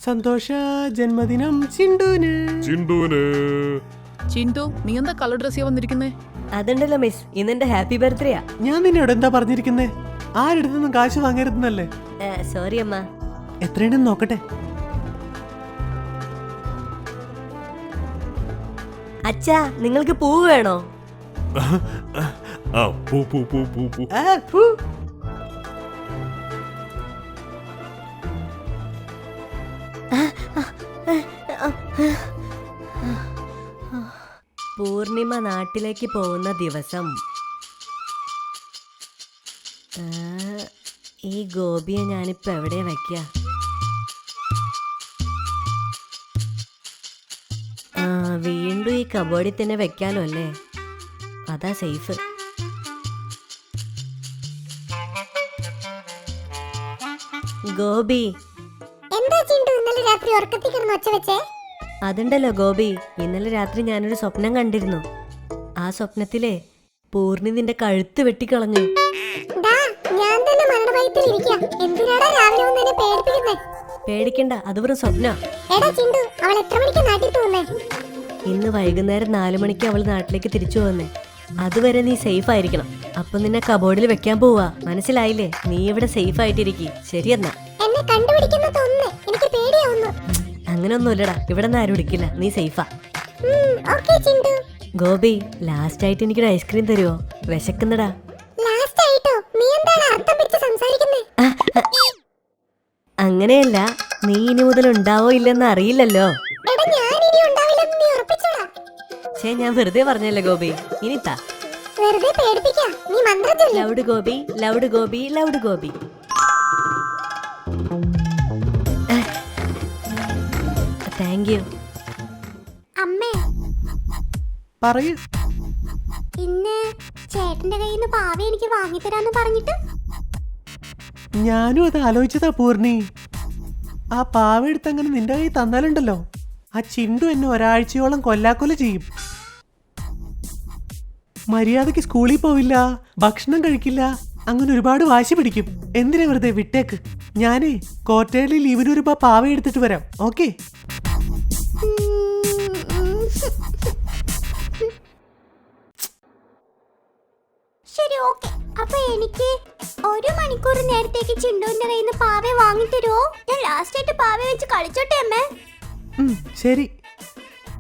സന്തോഷ ജന്മദിനം ചിണ്ടുന്. ചിന്തു, നീ എന്താ കളർ ഡ്രസ് വന്നിരിക്കുന്നേ? അതുണ്ടല്ലോ മിസ്, ഇന്നെന്റെ ഹാപ്പി ബർത്ത്ഡേയാ. ഞാൻ നിന്നോട് എന്താ പറഞ്ഞിരിക്കുന്നേ? ആരെടുത്തൊന്നും കാശ് വാങ്ങരുതെന്നല്ലേ? സോറി അമ്മ. എത്രയുണ്ടെന്ന് നോക്കട്ടെ. അച്ഛാ, നിങ്ങൾക്ക് പൂവ് വേണോ? ഫു. പൂർണിമ നാട്ടിലേക്ക് പോകുന്ന ദിവസം. ഈ ഗോപിയെ ഞാനിപ്പോ എവിടെ വയ്ക്ക? വീണ്ടും ഈ കബോർഡിൽ തന്നെ വെക്കാലോ അല്ലേ? അതാ സേഫ്. ഗോപി, അതുണ്ടല്ലോ ഗോപി, ഇന്നലെ രാത്രി ഞാനൊരു സ്വപ്നം കണ്ടിരുന്നു. ആ സ്വപ്നത്തിലെ പൂർണി നിന്റെ കഴുത്ത് വെട്ടിക്കളഞ്ഞു. പേടിക്കണ്ട, അത് വെറും സ്വപ്ന. ഇന്ന് വൈകുന്നേരം 4 മണിക്ക് അവൾ നാട്ടിലേക്ക് തിരിച്ചു പോകുന്നേ. അതുവരെ നീ സേഫ് ആയിരിക്കണം. അപ്പൊ നിന്നെ കബോർഡിൽ വെക്കാൻ പോവാ, മനസ്സിലായില്ലേ? നീ ഇവിടെ സേഫ് ആയിട്ടിരിക്കും. ശരിയെന്നാ. അങ്ങനൊന്നുമില്ലടാ, ഇവിടെ നിന്ന് ആരും പിടിക്കില്ല. നീ സേഫാ. ഗോപി, ലാസ്റ്റ് ആയിട്ട് എനിക്കൊരു ഐസ്ക്രീം തരുമോ? വിശക്കുന്നടാ. അങ്ങനെയല്ല, നീ ഇനി മുതൽ ഉണ്ടാവോ ഇല്ലെന്ന് അറിയില്ലല്ലോ. ഞാൻ വെറുതെ പറഞ്ഞല്ലേ ഗോപി. ഇനി താ. Loud Gopi, loud Gopi, loud Gopi. Thank you. അമ്മേ, പറയൂ. ഇന്ന് ചേട്ടന്റെ കയ്യിൽ നിന്ന് പാവ എനിക്ക് വാങ്ങിത്തരാന്ന് പറഞ്ഞിട്ട്. ഞാനും അത് ആലോചിച്ചതാ പൂർണി. ആ പാവ എടുത്തങ്ങനെ നിന്റെ കയ്യിൽ തന്നാലുണ്ടല്ലോ, ആ ചിണ്ടു എന്നെ ഒരാഴ്ചയോളം കൊല്ലാക്കൊല ചെയ്യും. മര്യാദക്ക് സ്കൂളിൽ പോവില്ല, ഭക്ഷണം കഴിക്കില്ല, അങ്ങനെ ഒരുപാട് വാശി പിടിക്കും. എന്തിനാ വെറുതെ വിട്ടേക്ക്. ഞാനേ ക്വാർട്ടേർലി ലീവിനൊരു പാവ എടുത്തിട്ട് വരാം. ഓക്കെ? ശരി, ഓക്കെ. അപ്പൊ എനിക്ക് 1 മണിക്കൂർ നേരത്തേക്ക് ചിണ്ടുവിന്റെ കയ്യിൽ നിന്ന് പാവ വാങ്ങിത്തരുമോ? ഞാൻ ലാസ്റ്റ് ആയിട്ട് പാവ വെച്ച് കളിച്ചോട്ടെ അമ്മേ. ശരി.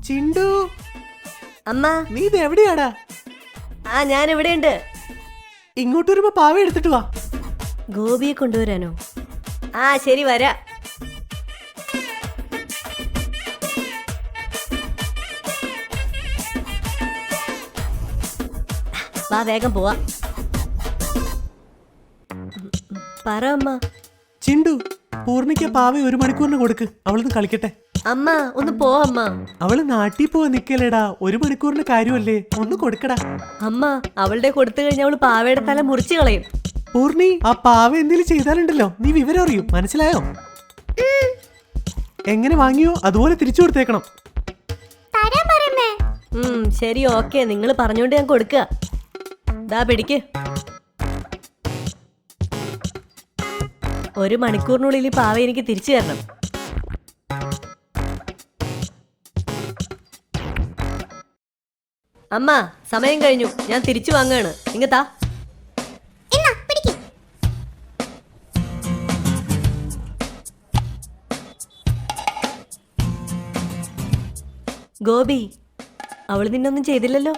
ചിണ്ടു, അമ്മ, നീ ഇത് എവിടെയാടാ? ഞാൻ എവിടെയുണ്ട്. ഇങ്ങോട്ട് വരുമ്പോ പാവ എടുത്തിട്ട് വാ. ഗോപിയെ കൊണ്ടുവരാനോ? ശരി, വരാ. വാ, വേഗം പോവാ. പറ അമ്മ. ചിണ്ടു, പൂർണിക്ക് പാവ 1 മണിക്കൂറിന് കൊടുക്ക്. അവളൊന്ന് കളിക്കട്ടെ. അമ്മ, ഒന്ന് പോ അമ്മ. അവള് നാട്ടിൽ പോവാ നിക്കല്ലേടാ. 1 മണിക്കൂറിന് കാര്യമല്ലേ, ഒന്ന് കൊടുക്കടാ. അമ്മ, അവളുടെ കൊടുത്തു കഴിഞ്ഞാൽ അവള് പാവയുടെ തല മുറിച്ചു കളയും. പൂർണി, ആ പാവ എന്തെങ്കിലും ചെയ്താലുണ്ടല്ലോ നീ വിവരം അറിയും. മനസ്സിലായോ? എങ്ങനെ വാങ്ങിയോ അതുപോലെ തിരിച്ചു കൊടുത്തേക്കണം. ശരി, ഓക്കെ. നിങ്ങൾ പറഞ്ഞോണ്ട് ഞാൻ കൊടുക്കുക. ദാ പിടിക്ക്. 1 മണിക്കൂറിനുള്ളിൽ ഈ പാവ എനിക്ക് തിരിച്ചു തരണം. അമ്മ, സമയം കഴിഞ്ഞു. ഞാൻ തിരിച്ചു വാങ്ങാണ്. ഇങ്ങത്താ. ഗോപി, അവള് നിന്നൊന്നും ചെയ്തില്ലല്ലോ.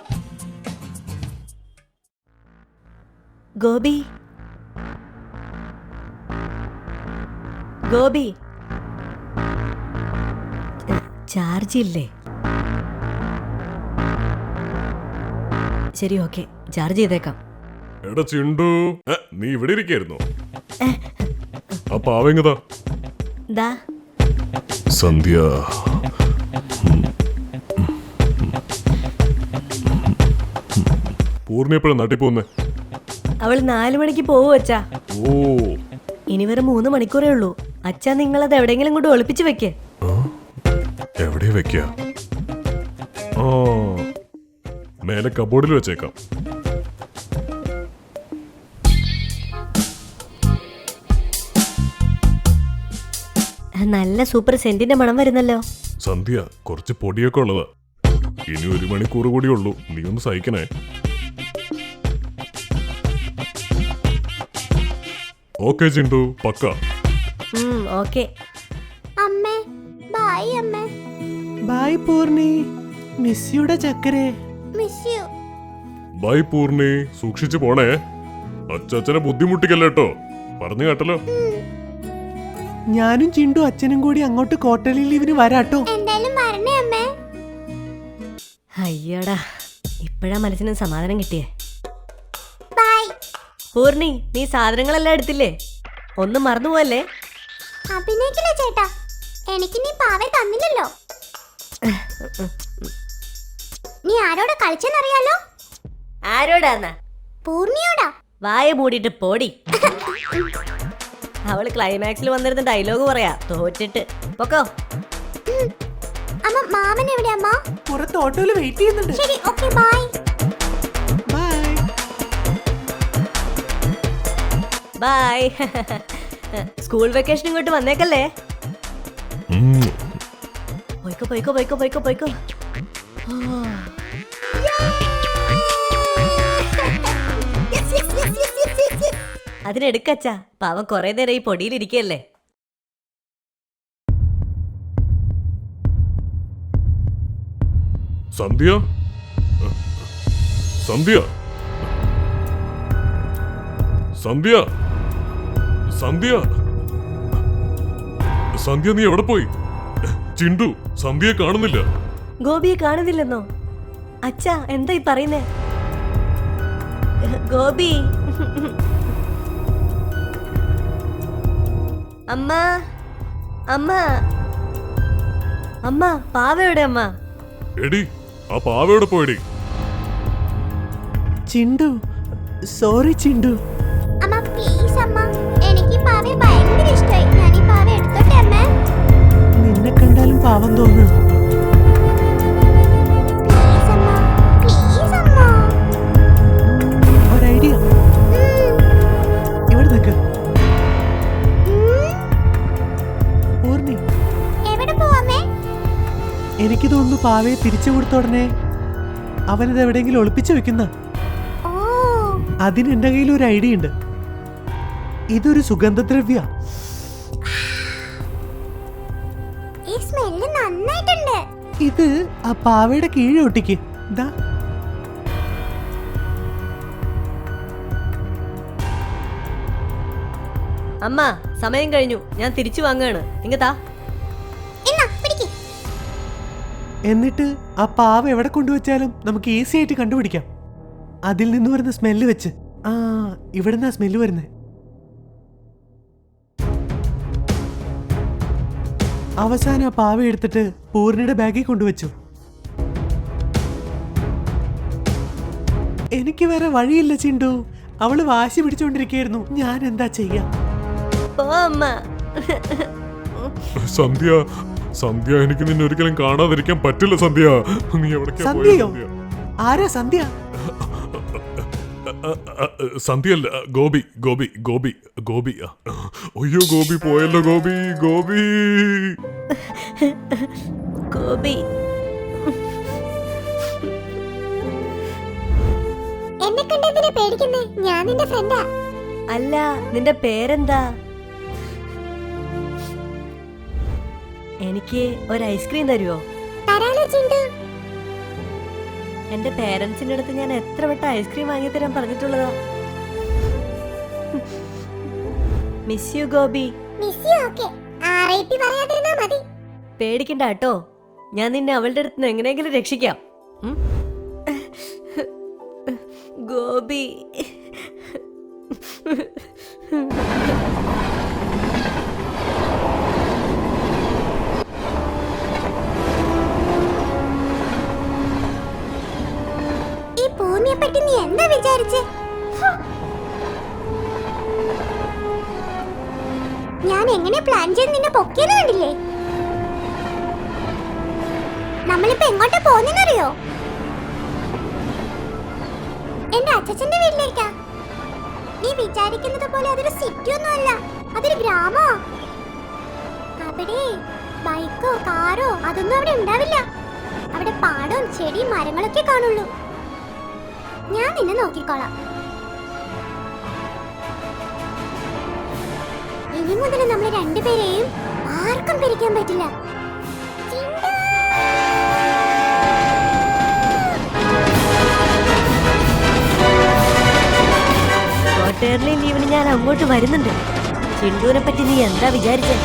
ഗോപി, ഗോപി, ചാർജ് ഇല്ലേ? ശരി, ഓക്കെ, ചാർജ് ചെയ്തേക്കാം. എടാ ചിണ്ടു, നീ ഇവിടെ ഇരിക്കായിരുന്നോ? ആ പാവെങ്ങതാ. ദാ. സന്ധ്യ, പൂർണ്ണ എപ്പോഴാ നാട്ടിൽ പോകുന്നേ? അവള് 4 മണിക്ക് പോവൂ അച്ഛാ. ഓ, ഇനി വെറും 3 മണിക്കൂറേ ഉള്ളൂ. അച്ഛാ, നിങ്ങളത് എവിടെയെങ്കിലും കൊണ്ട് ഒളിപ്പിച്ച് വെക്കേ. എവിടെ വെക്ക? മേലെ കബോർഡിൽ വെച്ചേക്കാം. നല്ല സൂപ്പർ സെന്റിന്റെ മണം വരുന്നല്ലോ. സന്ധ്യ കുറച്ച് പൊടിയൊക്കെ ഉള്ളതാ. ഇനി 1 മണിക്കൂർ കൂടി ഉള്ളൂ, നീ ഒന്ന് സഹിക്കണേ. ഓക്കെ ചിണ്ടു, പക്ക. ഓക്കെ. അമ്മേ ബൈ അമ്മേ. ബായ് പൂർണി, മിസ്സിയുടെ ചക്കരെ. Miss U. ബൈ പൂർണി, സൂക്ഷിച്ചു പോണേ. അച്ഛനെ ബുദ്ധിമുട്ടിക്കല്ലോ കേട്ടോ, പറഞ്ഞു കേട്ടല്ലോ. ഞാനും ചിണ്ടു അച്ഛനും കൂടി അങ്ങോട്ട് ക്വാർട്ടർലി ലീവിന് വരാട്ടോ. എന്തായാലും വരണേ അമ്മേ. അയ്യടാ, ഇപ്പഴാ മനസ്സിന് സമാധാനം കിട്ടിയേ. ബൈ. പൂർണി, നീ സാധനങ്ങളെല്ലാം എടുത്തില്ലേ? ഒന്നും മറന്നുപോവല്ലേ? അഭിനയിക്കില്ല ചേട്ടാ, എനിക്ക് നീ പാവേ തന്നില്ലല്ലോ. നീ ആരോടെ കളിച്ചെന്നറിയാലോ? ആരോടാന്നാ? പൂർണിയോടാ. വായ മൂടിയിട്ട് പോടി. അവള് ക്ലൈമാക്സിൽ വന്നിരുന്ന ഡയലോഗ് പറയാ, തോറ്റിട്ട്. പൊക്കോ. അമ്മ മാമൻ എവിടെ അമ്മ? പുറത്ത് ഓട്ടോയില് വെയിറ്റ് ചെയ്യുന്നുണ്ട്. ശരി, okay bye. Bye. Bye. School vacation ഇങ്ങോട്ട് വന്നേക്കല്ലേ? പോയിക്കോ പോയിക്കോ പോയിക്കോ പോയിക്കോ പോയിക്കോ. അതിനെടുക്കച്ചാ, പാവം കൊറേ നേരം ഈ പൊടിയിലിരിക്കല്ലേ. സന്ധ്യ, സന്ധ്യ, സന്ധ്യ, സന്ധ്യ, സന്ധ്യ, നീ എവിടെ പോയി? ചിണ്ടു, സന്ധ്യയെ കാണുന്നില്ല. ഗോപിയെ കാണുന്നില്ലെന്നോ? അച്ഛാ, എന്താ ഈ പറയുന്നേ? ഗോപി. അമ്മ, അമ്മ, അമ്മ, പാവയുടെ അമ്മ. എടി, ആ പാവയുടെ പോയടി. ചിണ്ടു, സോറി ചിണ്ടു. അമ്മ പ്ലീസ് അമ്മ, എനിക്ക് ഈ പാവയെ ഭയങ്കര ഇഷ്ടമായി. ഞാൻ ഈ പാവ എടുത്തോട്ടെ അമ്മേ? നിന്നെ കണ്ടാലും പാവം തോന്നുന്നു. പ്ലീസ് അമ്മ, പ്ലീസ് അമ്മ. ഒരു ഐഡിയ. ഇവിടെ നിൽക്ക്. പൂർണി, എവിടെ പോവാമേ? എനിക്ക് തോന്നുന്നു പാവയെ തിരിച്ചു കൊടുത്ത ഉടനെ അവനത് എവിടെയെങ്കിലും ഒളിപ്പിച്ചു വെക്കുന്ന. ഓ, അതിന് എന്റെ കയ്യിൽ ഒരു ഐഡിയ ഉണ്ട്. ഇതൊരു സുഗന്ധദ്രവ്യ. ഈ സ്മെല്ല് നന്നായിട്ടുണ്ട്. ഇത് ആ പാവയുടെ കീഴെ ഒട്ടിക്ക്. ദാ. അമ്മ, സമയം കഴിഞ്ഞു, ഞാൻ തിരിച്ചു വാങ്ങാണ്. ഇങ്ങത്താ. എന്നാ പിടിക്ക്. എന്നിട്ട് ആ പാവ എവിടെ കൊണ്ടുവച്ചാലും നമുക്ക് ഈസി ആയിട്ട് കണ്ടുപിടിക്കാം. അതിൽ നിന്ന് വരുന്ന സ്മെല്ല് വെച്ച്. ആ, ഇവിടുന്ന് ആ സ്മെല്ല് വരുന്നേ. അവസാനം ആ പാവ എടുത്തിട്ട് പൂർണിയുടെ ബാഗിൽ കൊണ്ടുവച്ചു. എനിക്ക് വേറെ വഴിയില്ല ചിണ്ടു. അവള് വാശി പിടിച്ചോണ്ടിരിക്കുകയായിരുന്നു. ഞാൻ എന്താ ചെയ്യാ? പോ അമ്മ. സന്ധ്യ, സന്ധ്യ, എനിക്ക് നിന്നെ ഒരിക്കലും കാണാതിരിക്കാൻ പറ്റില്ല സന്ധ്യ. നീ എവിടേക്കാ പോയത് സന്ധ്യയോ? സന്ധ്യ? ആരാ സന്ധ്യ? സന്ധ്യല്ല, ഗോപി, ഗോപി, ഗോപി, ഗോപി. അയ്യോ, ഗോപി പോയല്ലോ. ഗോപി, ഗോപി. ഗോപി. എന്നെ കണ്ടതിനെ പേടിക്കുന്നേ? ഞാൻ നിന്റെ ഫ്രണ്ടാ. അല്ല, നിന്റെ പേരെന്താ? എനിക്ക് ഒരു ഐസ്ക്രീം തരുമോ? തരാലോ ചിണ്ടു. എന്റെ പേരൻസിന്റെ അടുത്ത് ഞാൻ എത്ര വട്ടം ഐസ്ക്രീം വാങ്ങി തരാൻ പറഞ്ഞിട്ടുള്ളതാ. Miss you Gopi. Miss you. Okay, RIP പറയാതിരുന്നാ മതി. പേടിക്കണ്ട കേട്ടോ, ഞാൻ നിന്നെ അവളുടെ അടുത്ത് നിന്ന് എങ്ങനെയെങ്കിലും രക്ഷിക്കാം. ഗോപി. ഈ പൂർണിയെ പറ്റി നീ എന്താ വിചാരിച്ചേ? ഞാൻ എങ്ങനെ പ്ലാൻ ചെയ്ത് നിന്നെ പൊക്കിയെന്ന് കണ്ടില്ലേ? നമ്മളിപ്പോ എങ്ങോട്ടാ പോകുന്നറിയോ? എന്റെ അച്ഛച്ചന്റെ വീട്ടിലേക്കാ. നീ വിചാരിക്കുന്നത് പോലെ അതൊരു സിറ്റി ഒന്നും അല്ല, അതൊരു ഗ്രാമമാ. അവിടെ ബൈക്കോ കാറോ അതൊന്നും അവിടെ ഉണ്ടാവില്ല. അവിടെ പാടവും ചെടിയും മരങ്ങളൊക്കെ കാണുള്ളൂ. ഞാൻ നിന്നെ നോക്കിക്കോളാം. ഇനി മുതൽ നമ്മൾ രണ്ടുപേരെയും ആർക്കും പിരിക്കാൻ പറ്റില്ല. ക്വാർട്ടേർലി ലീവിന് ഞാൻ അങ്ങോട്ട് വരുന്നുണ്ട്. ചിണ്ടുവിനെ പറ്റി നീ എന്താ വിചാരിച്ചേ?